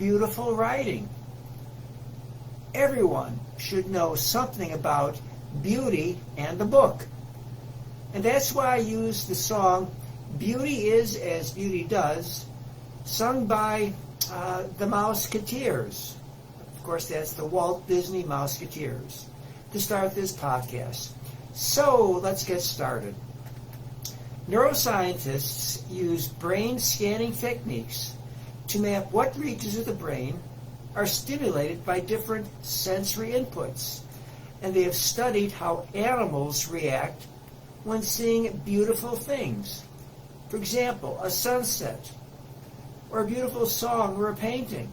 beautiful writing? Everyone should know something about beauty and the book. And that's why I use the song Beauty Is As Beauty Does, sung by the Mouseketeers. Of course, that's the Walt Disney Mouseketeers, to start this podcast. So let's get started. Neuroscientists use brain scanning techniques to map what regions of the brain are stimulated by different sensory inputs. And they have studied how animals react when seeing beautiful things. For example, a sunset, or a beautiful song, or a painting.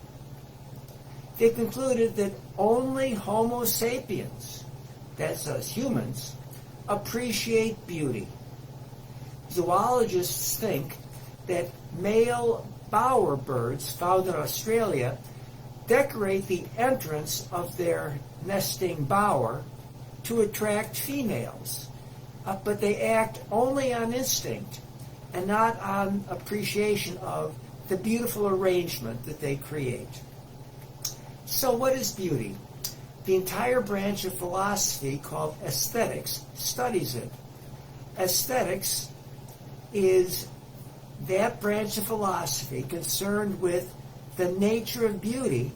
They concluded that only Homo sapiens, that's us humans, appreciate beauty. Zoologists think that male bowerbirds found in Australia decorate the entrance of their nesting bower to attract females, but they act only on instinct and not on appreciation of the beautiful arrangement that they create. So what is beauty? The entire branch of philosophy called aesthetics studies it. Aesthetics is that branch of philosophy concerned with the nature of beauty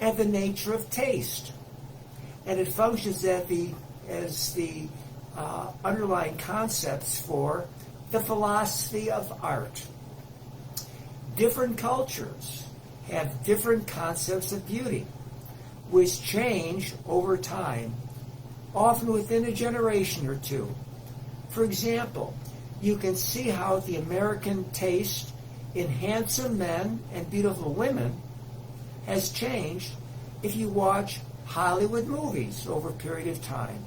and the nature of taste. And it functions as the underlying concepts for the philosophy of art. Different cultures have different concepts of beauty, which change over time, often within a generation or two. For example, you can see how the American taste in handsome men and beautiful women has changed if you watch Hollywood movies over a period of time.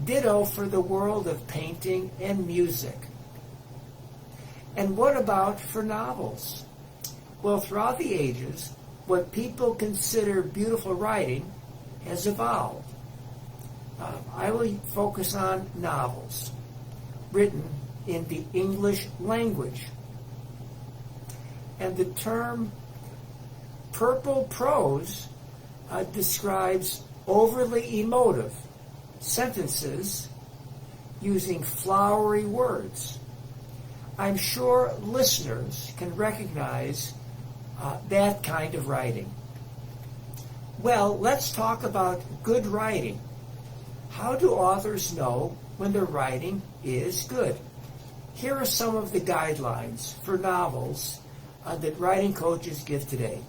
Ditto for the world of painting and music. And what about for novels? Well, throughout the ages, what people consider beautiful writing has evolved. I will focus on novels written in the English language. And the term purple prose describes overly emotive sentences using flowery words. I'm sure listeners can recognize that kind of writing. Well, let's talk about good writing. How do authors know when their writing is good? Here are some of the guidelines for novels that writing coaches give today.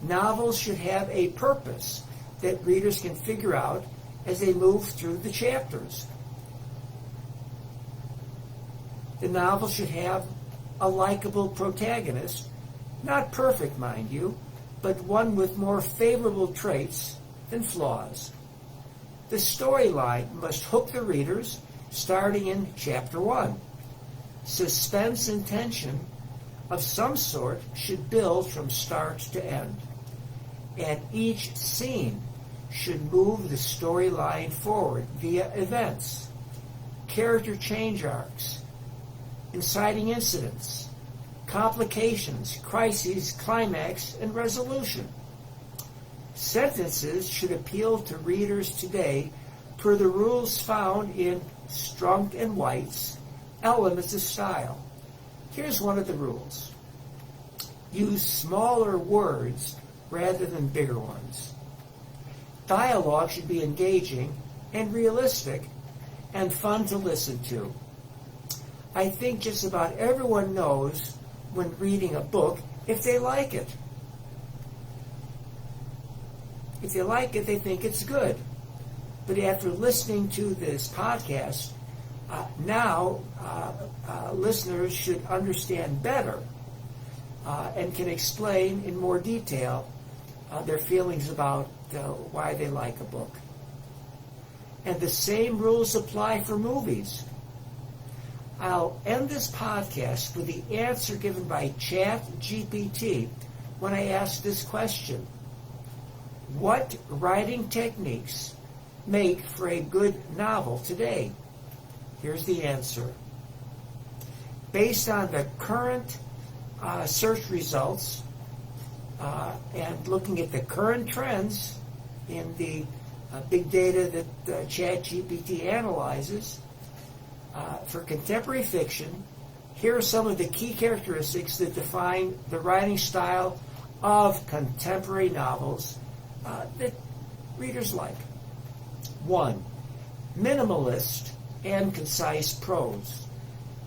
Novels should have a purpose that readers can figure out as they move through the chapters. The novel should have a likable protagonist, not perfect, mind you, but one with more favorable traits than flaws. The storyline must hook the readers starting in chapter 1. Suspense and tension of some sort should build from start to end. And each scene should move the storyline forward via events, character change arcs, inciting incidents, complications, crises, climax, and resolution. Sentences should appeal to readers today per the rules found in Strunk and White's Elements of Style. Here's one of the rules. Use smaller words rather than bigger ones. Dialogue should be engaging and realistic and fun to listen to. I think just about everyone knows when reading a book if they like it. If they like it, they think it's good. But after listening to this podcast, now listeners should understand better and can explain in more detail their feelings about why they like a book. And the same rules apply for movies. I'll end this podcast with the answer given by ChatGPT when I asked this question. What writing techniques make for a good novel today? Here's the answer. Based on the current search results and looking at the current trends in the big data that ChatGPT analyzes. For contemporary fiction, here are some of the key characteristics that define the writing style of contemporary novels that readers like. 1. Minimalist and concise prose.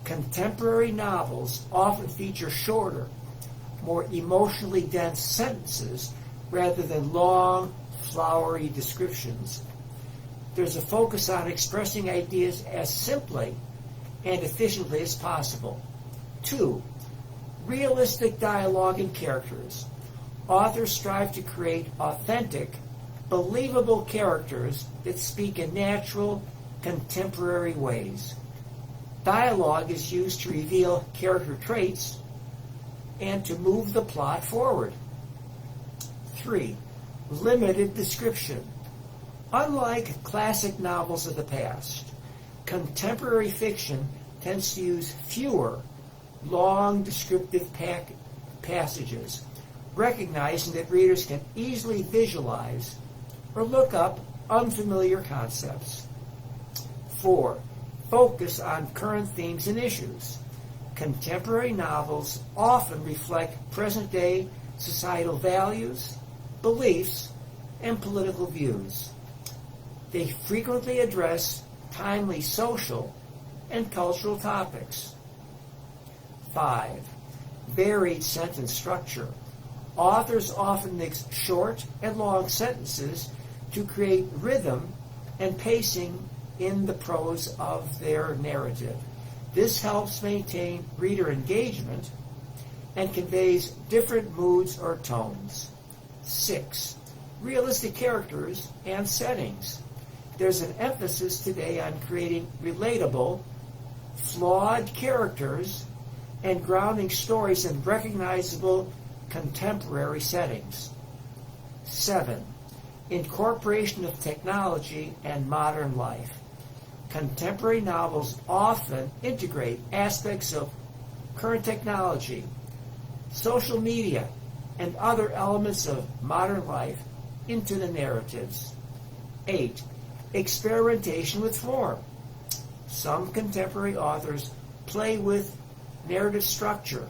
Contemporary novels often feature shorter, more emotionally dense sentences rather than long, flowery descriptions. There's a focus on expressing ideas as simply and efficiently as possible. 2. Realistic dialogue and characters. Authors strive to create authentic, believable characters that speak in natural, contemporary ways. Dialogue is used to reveal character traits and to move the plot forward. 3. Limited description. Unlike classic novels of the past, contemporary fiction tends to use fewer, long descriptive passages, recognizing that readers can easily visualize or look up unfamiliar concepts. 4. Focus on current themes and issues. Contemporary novels often reflect present-day societal values, beliefs, and political views. They frequently address timely social and cultural topics. 5. Varied sentence structure. Authors often mix short and long sentences to create rhythm and pacing in the prose of their narrative. This helps maintain reader engagement and conveys different moods or tones. 6. Realistic characters and settings. There's an emphasis today on creating relatable, flawed characters and grounding stories in recognizable contemporary settings. 7. Incorporation of technology and modern life. Contemporary novels often integrate aspects of current technology, social media, and other elements of modern life into the narratives. 8. Experimentation with form. Some contemporary authors play with narrative structure,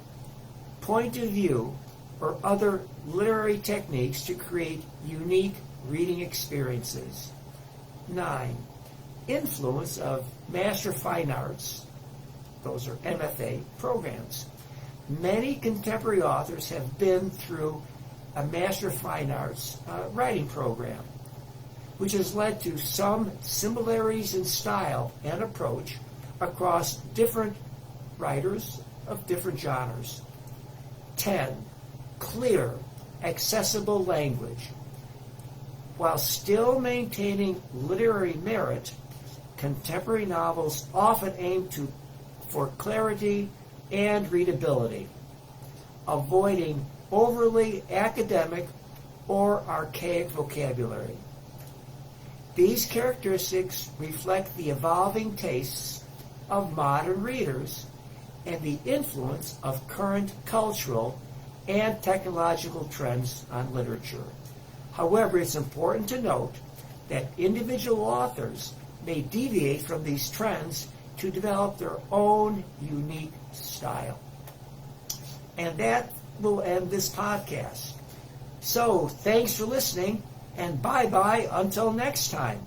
point of view, or other literary techniques to create unique reading experiences. 9. Influence of Master Fine Arts, those are MFA programs. Many contemporary authors have been through a Master Fine Arts writing program, which has led to some similarities in style and approach across different writers of different genres. 10. Clear, accessible language. While still maintaining literary merit, contemporary novels often aim for clarity and readability, avoiding overly academic or archaic vocabulary. These characteristics reflect the evolving tastes of modern readers and the influence of current cultural and technological trends on literature. However, it's important to note that individual authors may deviate from these trends to develop their own unique style. And that will end this podcast. So, thanks for listening, and bye-bye until next time.